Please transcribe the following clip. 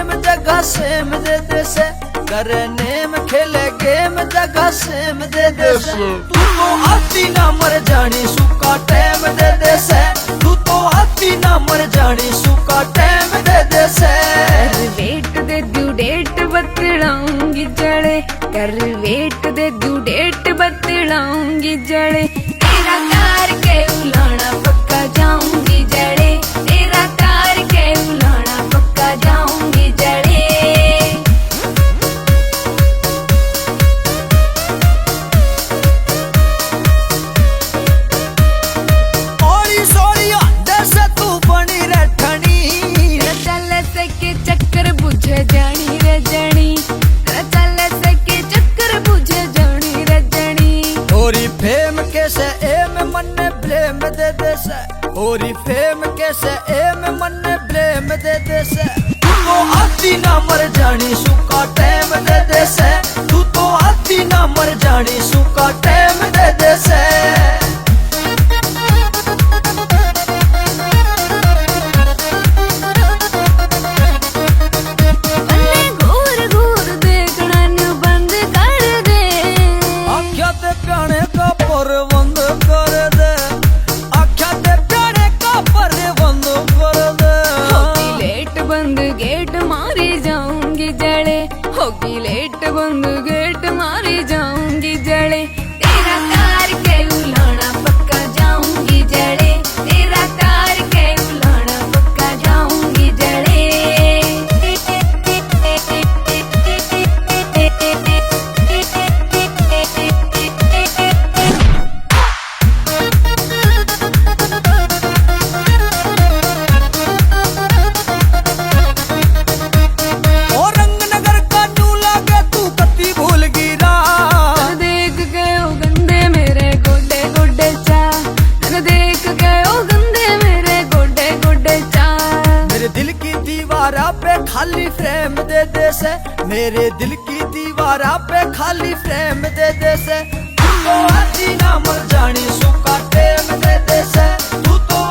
Name जगह same दे दे से, करे नेम खेले गेम जगह सेम दे दे से। तू तो आती ना मर जानी सुका टाइम दे दे से, तू तो आती ना मर जानी सुका टाइम दे दे से। वेट दे दू डेट बतलाऊंगी जड़े, कर वेट दे दू डेट बतलाऊंगी जड़े। तेरा तार के उलाना पक्का जाऊंगी जड़े, तेरा तार के उलाना पक्का जाऊंगी जड़े। ओरी सोरी अंदर से तू बनी रठनी, चल सके चक्कर बुझ जानी रजनी, चल सके चक्कर बुझ जानी रजनी। ओरी फेम के से एम मन ब्लेम दे दे से, ओरी फेम के से एम मन ब्लेम दे दे से। तू तो आती ना मर जानी सुका टाइम दे दे से, तू तो आती ना मर जानी सुका टाइम दे दे से। बंद कर दे, आख्या दे प्यारे का पर बंद कर दे। होगी लेट बंद गेट मारी जाऊंगी जड़े, होगी लेट बंद गेट मारी जाऊंगी जड़े। तेरा तार के उलाना पक्का जाऊंगी जड़े, तेरा तार के उलाना पक्का जाऊंगी जड़े। पे खाली फ्रेम दे दे से, मेरे दिल की दीवारा पे खाली फ्रेम दे दे से। तू तो आती ना मर जानी सुका टेम दे दे से, तू तो